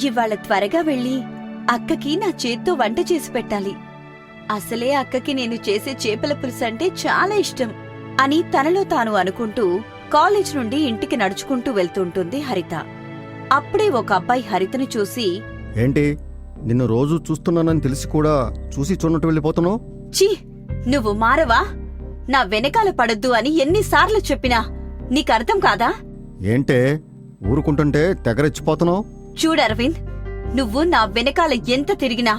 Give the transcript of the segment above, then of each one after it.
ఇవాళ త్వరగా వెళ్ళి అక్కకి నా చేత్తో వంట చేసి పెట్టాలి. అసలే అక్కకి నేను చేసే చేపల పులుసు అంటే చాలా ఇష్టం అని తనలో తాను అనుకుంటూ కాలేజ్ నుండి ఇంటికి నడుచుకుంటూ వెళ్తుంటుంది హరిత. అప్పుడే ఒక అబ్బాయి హరితని చూసి, ఏంటి నిన్ను రోజు చూస్తున్నానని తెలిసి కూడా చూసి చూడనట్టు వెళ్ళిపోతున్నావు? ఛీ, నువ్వు మారవా? నా వెనకాల పడొద్దు అని ఎన్నిసార్లు చెప్పినా నీకర్థం కాదా? ఏంటే ఊరుకుంటుంటే తెగరెచ్చిపోతున్నావు? చూడు అరవింద్, నువ్వు నా వెనకాల ఎంత తిరిగినా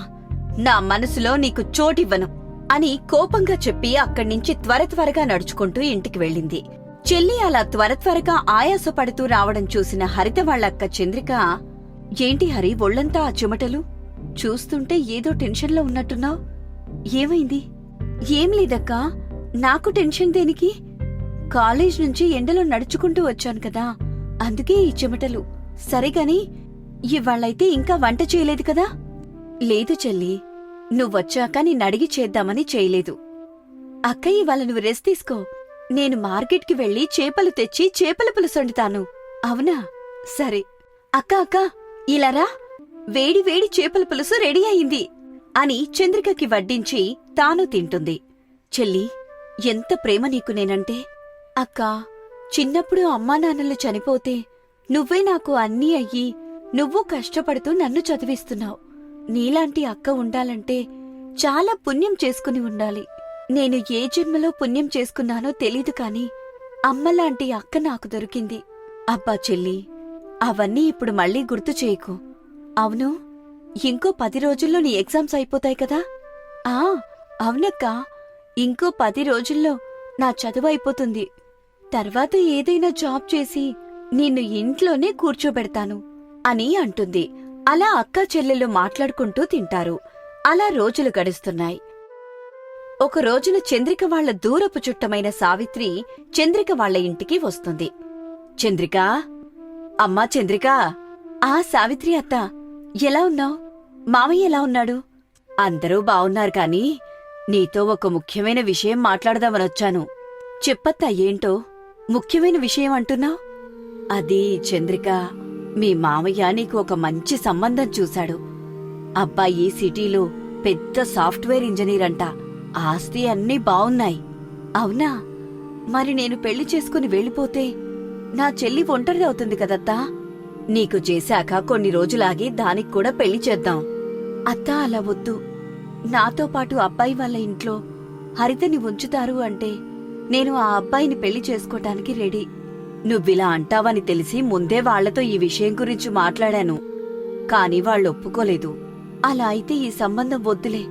నా మనసులో నీకు చోటివ్వను అని కోపంగా చెప్పి అక్కడ్నించి త్వరగా నడుచుకుంటూ ఇంటికి వెళ్ళింది. చెల్లి అలా త్వరగా ఆయాసపడుతూ రావడం చూసిన హరిత వాళ్ళక్క చంద్రిక, ఏంటి హరి ఒళ్లంతా ఆ చెమటలు? చూస్తుంటే ఏదో టెన్షన్లో ఉన్నట్టున్నావు. ఏమైంది? ఏం లేదక్కా, నాకు టెన్షన్ దేనికి? కాలేజ్ నుంచి ఎండలో నడుచుకుంటూ వచ్చాను కదా, అందుకే ఈ చెమటలు. సరేగాని ఇవాళ్ళైతే ఇంకా వంట చేయలేదు కదా? లేదు చెల్లి, నువ్వొచ్చాక నిన్నడిగి చేద్దామని చేయలేదు. అక్క, ఇవాళ నువ్వు రెస్ట్ తీసుకో. నేను మార్కెట్కి వెళ్లి చేపలు తెచ్చి చేపల పులుసొండుతాను. అవునా? సరే. అక్క ఇలారా, వేడి వేడి చేపల పులుసు రెడీ అయింది అని చంద్రికకి వడ్డించి తాను తింటుంది. చెల్లి, ఎంత ప్రేమ నీకు నేనంటే. అక్కా, చిన్నప్పుడు అమ్మానాన్నలు చనిపోతే నువ్వే నాకు అన్నీ అయ్యి నువ్వు కష్టపడుతూ నన్ను చదివిస్తున్నావు. నీలాంటి అక్క ఉండాలంటే చాలా పుణ్యం చేసుకుని ఉండాలి. నేను ఏ జన్మలో పుణ్యం చేసుకున్నానో తెలీదు కాని అమ్మలాంటి అక్క నాకు దొరికింది. అబ్బా చెల్లి, అవన్నీ ఇప్పుడు మళ్ళీ గుర్తు చేయకు. అవును, ఇంకో 10 రోజుల్లో నీ ఎగ్జామ్స్ అయిపోతాయి కదా? అవునక్కా, ఇంకో 10 రోజుల్లో నా చదువు అయిపోతుంది. తర్వాత ఏదైనా జాబ్ చేసి నిన్ను ఇంట్లోనే కూర్చోబెడతాను అని అంటుంది. అలా అక్కా చెల్లెలు మాట్లాడుకుంటూ తింటారు. అలా రోజులు గడుస్తున్నాయి. ఒక రోజున చంద్రిక వాళ్ల దూరపు చుట్టమైన సావిత్రి చంద్రిక వాళ్ల ఇంటికి వస్తుంది. చంద్రికా, అమ్మా చంద్రికా. సావిత్రి అత్త, ఎలా ఉన్నావ్? మామయ్య ఎలా ఉన్నాడు? అందరూ బావున్నారు కాని నీతో ఒక ముఖ్యమైన విషయం మాట్లాడదామనొచ్చాను. చెప్పత్తా, ఏంటో ముఖ్యమైన విషయం అంటున్నావ్? అది చంద్రిక, మీ మామయ్య నీకు ఒక మంచి సంబంధం చూశాడు. అబ్బాయి సిటీలో పెద్ద సాఫ్ట్వేర్ ఇంజనీర్ అంట. ఆస్తి అన్నీ బావున్నాయి. అవునా? మరి నేను పెళ్లి చేసుకుని వెళ్ళిపోతే నా చెల్లి ఒంటరి అవుతుంది కదత్తా. నీకు చేశాక కొన్ని రోజులాగి దానికి కూడా పెళ్లి చేద్దాం. అత్తా, అలా వద్దు. నాతో పాటు అబ్బాయి వాళ్ళ ఇంట్లో హరితని ఉంచుతారు అంటే నేను ఆ అబ్బాయిని పెళ్లి చేసుకోటానికి రెడీ. నువ్విలా అంటావని తెలిసి ముందే వాళ్లతో ఈ విషయం గురించి మాట్లాడాను. కాని వాళ్ళు ఒప్పుకోలేదు. అలా అయితే ఈ సంబంధం వద్దులే.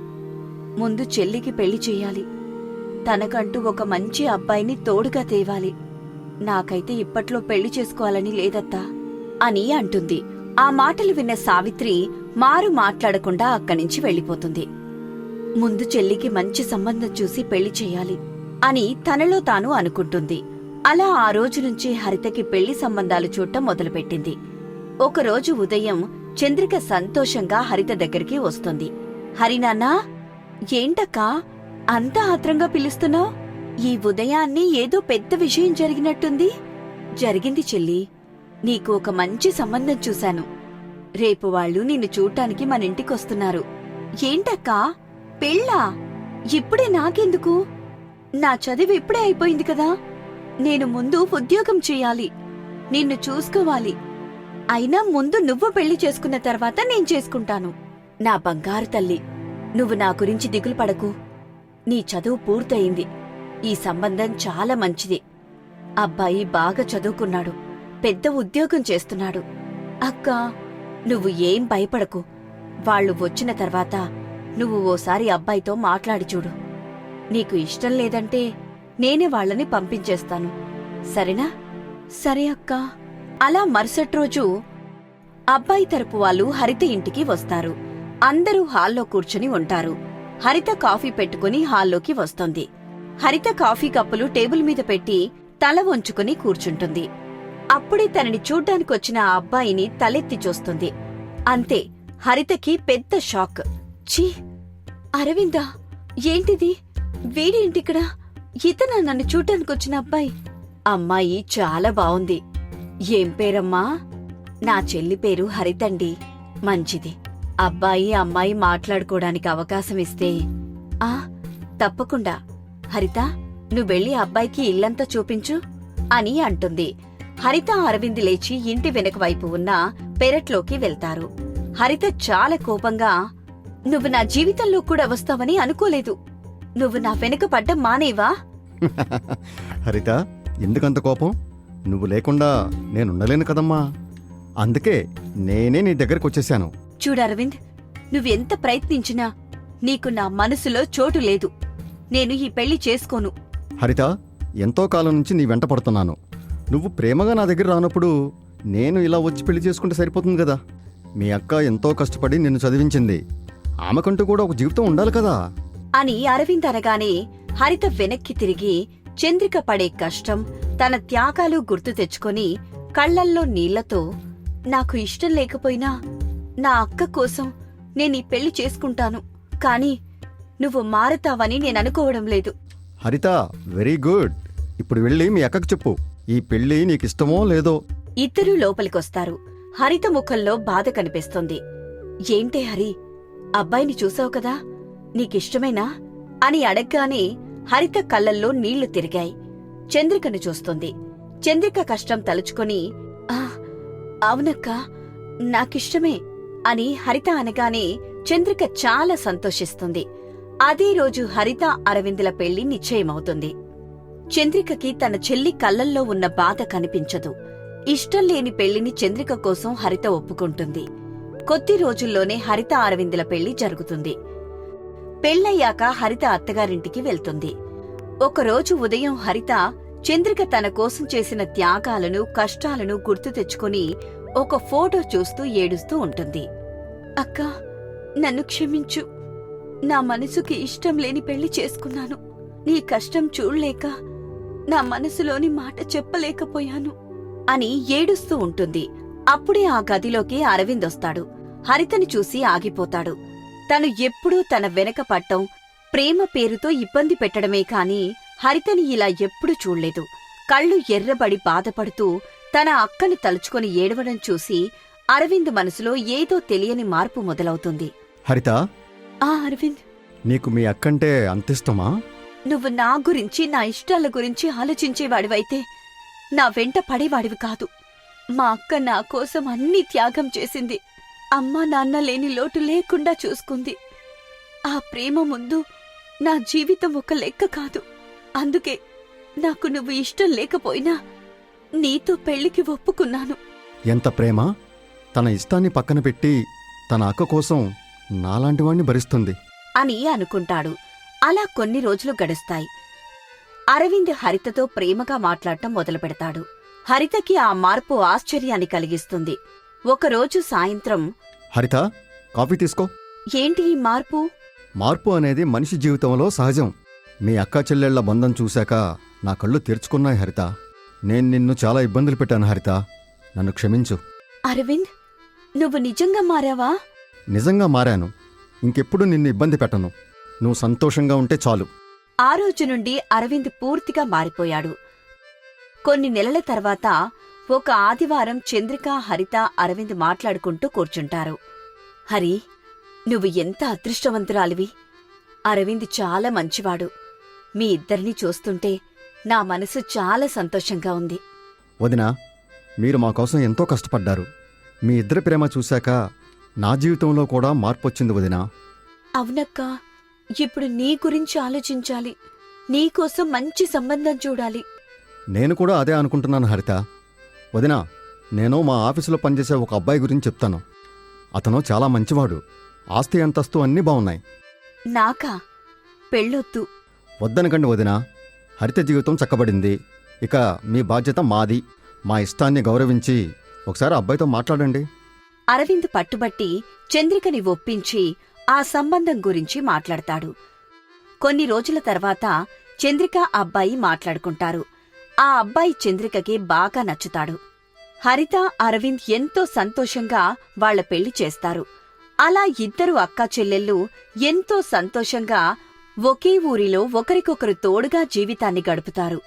ముందు చెల్లికి పెళ్లి చెయ్యాలి. తనకంటూ ఒక మంచి అబ్బాయిని తోడుగా తేవాలి. నాకైతే ఇప్పట్లో పెళ్లి చేసుకోవాలని లేదత్తా అని అంటుంది. ఆ మాటలు విన్న సావిత్రి మారు మాట్లాడకుండా అక్కడ్నించి వెళ్ళిపోతుంది. ముందు చెల్లికి మంచి సంబంధం చూసి పెళ్లి చెయ్యాలి అని తనలో తాను అనుకుంటుంది. అలా ఆ రోజు నుంచి హరితకి పెళ్లి సంబంధాలు చూడటం మొదలుపెట్టింది. ఒకరోజు ఉదయం చంద్రిక సంతోషంగా హరిత దగ్గరికి వస్తుంది. హరినాన్నా, ఏంటక్కా అంతా ఆత్రంగా పిలుస్తున్నావ్? ఈ ఉదయాన్ని ఏదో పెద్ద విషయం జరిగినట్టుంది. జరిగింది చెల్లి. నీకు ఒక మంచి సంబంధం చూశాను. రేపు వాళ్ళు నిన్ను చూడ్డానికి మనింటికొస్తున్నారు. ఏంటక్కా, పెళ్ళా? ఇప్పుడే నాకెందుకు? నా చదివి ఇప్పుడే అయిపోయింది కదా. నేను ముందు ఉద్యోగం చెయ్యాలి, నిన్ను చూసుకోవాలి. అయినా ముందు నువ్వు పెళ్లి చేసుకున్న తర్వాత నేను చేసుకుంటాను. నా బంగారు తల్లి, నువ్వు నా గురించి దిగులు పడకు. నీ చదువు పూర్తయింది. ఈ సంబంధం చాలా మంచిది. అబ్బాయి బాగా చదువుకున్నాడు, పెద్ద ఉద్యోగం చేస్తున్నాడు. అక్కా, నువ్వు ఏం భయపడకు. వాళ్ళు వచ్చిన తర్వాత నువ్వు ఓసారి అబ్బాయితో మాట్లాడి చూడు. నీకు ఇష్టం లేదంటే నేనే వాళ్లని పంపించేస్తాను. సరేనా? సరే అక్కా. అలా మరుసటి రోజు అబ్బాయి తరపు వాళ్ళు హరిత ఇంటికి వస్తారు. అందరూ హాల్లో కూర్చుని ఉంటారు. హరిత కాఫీ పెట్టుకుని హాల్లోకి వస్తోంది. హరిత కాఫీ కప్పులు టేబుల్ మీద పెట్టి తల వంచుకుని కూర్చుంటుంది. అప్పుడే తనని చూడ్డానికొచ్చిన ఆ అబ్బాయిని తలెత్తి చూస్తుంది. అంతే, హరితకి పెద్ద షాక్. ఛీ, అరవిందా, ఏంటిది? వీడేంటిక్కడ? ఇతనా నన్ను చూడ్డానికొచ్చిన అబ్బాయి? అమ్మాయి చాలా బావుంది. ఏం పేరమ్మా? నా చెల్లి పేరు హరితండి. మంచిది. అబ్బాయి అమ్మాయి మాట్లాడుకోవడానికి అవకాశం ఇస్తే ఆ తప్పకుండా. హరిత, నువ్వెళ్ళి అబ్బాయికి ఇల్లంతా చూపించు అని అంటుంది. హరిత అరవింద్ లేచి ఇంటి వెనక వైపు ఉన్న పెరట్లోకి వెళ్తారు. హరిత చాలా కోపంగా, నువ్వు నా జీవితంలో కూడా వస్తావని అనుకోలేదు. నువ్వు నా వెనుక పడ్డం మానేవా? హరిత, ఎందుకంత కోపం? నువ్వు లేకుండా నేనుండలేను కదమ్మా. అందుకే నేనే నీ దగ్గరకు వచ్చేశాను. చూడు అరవింద్, నువ్వెంత ప్రయత్నించినా నీకు నా మనసులో చోటు లేదు. నేను ఈ పెళ్లి చేసుకోను. హరిత, ఎంతో కాలం నుంచి నీ వెంట పడుతున్నాను. నువ్వు ప్రేమగా నా దగ్గర రానప్పుడు నేను ఇలా వచ్చి పెళ్లి చేసుకుంటే సరిపోతుంది కదా. మీ అక్క ఎంతో కష్టపడి నిన్ను చదివించింది. ఆమెకంటూ కూడా ఒక జీవితం ఉండాలి కదా అని అరవింద్ అనగానే హరిత వెనక్కి తిరిగి చంద్రిక పడే కష్టం, తన త్యాగాలు గుర్తు తెచ్చుకొని కళ్లల్లో నీళ్లతో, నాకు ఇష్టం లేకపోయినా నా అక్క కోసం నేనీ పెళ్లి చేసుకుంటాను. కాని నువ్వు మారతావని నేననుకోవడం లేదు. హరిత, వెరీ గుడ్. ఇప్పుడు వెళ్ళి మీ అక్కకు చెప్పు, ఈ పెళ్లి నీకిష్టమో లేదో. ఇద్దరూ లోపలికొస్తారు. హరిత ముఖంలో బాధ కనిపిస్తుంది. ఏంటే హరి, అబ్బాయిని చూసావు కదా, నీకిష్టమేనా అని అడగ్గానే హరిత కళ్ళల్లో నీళ్లు తిరిగాయి. చంద్రికను చూస్తుంది. చంద్రిక కష్టం తలుచుకొని, అవునక్కా, నాకిష్టమే అని హరిత అనగానే చంద్రిక చాలా సంతోషిస్తుంది. అదే రోజు హరిత అరవిందుల పెళ్లి నిశ్చయమవుతుంది. చంద్రికకి తన చెల్లి కళ్ళల్లో ఉన్న బాధ కనిపించదు. ఇష్టం లేని పెళ్లిని చంద్రిక కోసం హరిత ఒప్పుకుంటుంది. కొద్ది రోజుల్లోనే హరిత అరవిందుల పెళ్లి జరుగుతుంది. పెళ్లయ్యాక హరిత అత్తగారింటికి వెళ్తుంది. ఒకరోజు ఉదయం హరిత చంద్రిక తన కోసం చేసిన త్యాగాలను, కష్టాలను గుర్తు తెచ్చుకుని ఒక ఫోటో చూస్తూ ఏడుస్తూ ఉంటుంది. అక్కా, నన్ను క్షమించు. నా మనసుకి ఇష్టం లేని పెళ్లి చేసుకున్నాను. నీ కష్టం చూడలేక నా మనసులోని మాట చెప్పలేకపోయాను అని ఏడుస్తూ ఉంటుంది. అప్పుడే ఆ గదిలోకి అరవింద్ వస్తాడు. హరితని చూసి ఆగిపోతాడు. తను ఎప్పుడూ తన వెనక పట్టం, ప్రేమ పేరుతో ఇబ్బంది పెట్టడమే కాని హరితని ఇలా ఎప్పుడూ చూడ్లేదు. కళ్ళు ఎర్రబడి బాధపడుతూ తన అక్కను తలుచుకొని ఏడవడం చూసి అరవింద్ మనసులో ఏదో తెలియని మార్పు మొదలవుతుంది. హరిత, అరవింద్, నీకు మీ అక్కంటే అంతిష్టమా? నువ్వు నా గురించి, నా ఇష్టాల గురించి ఆలోచించేవాడివైతే నా వెంట పడేవాడివి కాదు. మా అక్క నా కోసం అన్నీ త్యాగం చేసింది. అమ్మా నాన్న లేని లోటు లేకుండా చూసుకుంది. ఆ ప్రేమ ముందు నా జీవితం ఒక లెక్క కాదు. అందుకే నాకు నువ్వు ఇష్టం లేకపోయినా నీతో పెళ్లికి ఒప్పుకున్నాను. ఎంత ప్రేమ! తన ఇష్టాన్ని పక్కన పెట్టి తన అక్క కోసం నాలాంటివాణ్ణి భరిస్తుంది అని అనుకుంటాడు. అలా కొన్ని రోజులు గడుస్తాయి. అరవింద్ హరితతో ప్రేమగా మాట్లాడటం మొదలుపెడతాడు. హరితకి ఆ మార్పు ఆశ్చర్యాన్ని కలిగిస్తుంది. ఒకరోజు సాయంత్రం, హరిత, కాఫీ తీసుకో. ఏంటి ఈ మార్పు? మార్పు అనేది మనిషి జీవితంలో సహజం. మీ అక్కా చెల్లెళ్ల బంధం చూశాక నా కళ్ళు తెరుచుకున్నాయి హరిత. నేను నిన్ను చాలా ఇబ్బందులు పెట్టాను హరిత, నన్ను క్షమించు. అరవింద్, నువ్వు నిజంగా మారావా? నిజంగా మారాను. ఇంకెప్పుడు నిన్ను ఇబ్బంది పెట్టను. నువ్వు సంతోషంగా ఉంటే చాలు. ఆ రోజు నుండి అరవింద్ పూర్తిగా మారిపోయాడు. కొన్ని నెలల తర్వాత ఒక ఆదివారం చంద్రిక, హరిత, అరవింద్ మాట్లాడుకుంటూ కూర్చుంటారు. హరి, నువ్వు ఎంత అదృష్టవంతురాలివి. అరవింద్ చాలా మంచివాడు. మీ ఇద్దరినీ చూస్తుంటే నా మనసు చాలా సంతోషంగా ఉంది. వదినా, మీరు మా కోసం ఎంతో కష్టపడ్డారు. మీ ఇద్దరి ప్రేమ చూశాక నా జీవితంలో కూడా మార్పొచ్చింది వదినా. అవునక్కా, ఇప్పుడు నీ గురించి ఆలోచించాలి. నీకోసం మంచి సంబంధం చూడాలి. నేను కూడా అదే అనుకుంటున్నాను హరిత. వదినా, నేను మా ఆఫీసులో పనిచేసే ఒక అబ్బాయి గురించి చెప్తాను. అతను చాలా మంచివాడు. ఆస్తి అంతస్తు అన్నీ బావున్నాయి. నాకా? పెళ్ళొద్దు. వద్దనకండి వదినా. హరిత జీవితం చక్కబడింది. ఇక మీ బాధ్యత మాది. మా ఇష్టాన్ని గౌరవించి ఒకసారి అబ్బాయితో మాట్లాడండి. అరవింద్ పట్టుబట్టి చంద్రికని ఒప్పించి ఆ సంబంధం గురించి మాట్లాడతాడు. కొన్ని రోజుల తర్వాత చంద్రిక, అబ్బాయి మాట్లాడుకుంటారు. ఆ అబ్బాయి చంద్రికకి బాగా నచ్చుతాడు. హరిత, అరవింద్ ఎంతో సంతోషంగా వాళ్ల పెళ్లి చేస్తారు. అలా ఇద్దరు అక్కా చెల్లెళ్ళు ఎంతో సంతోషంగా ఒకే ఊరిలో ఒకరికొకరు తోడుగా జీవితాన్ని గడుపుతారు.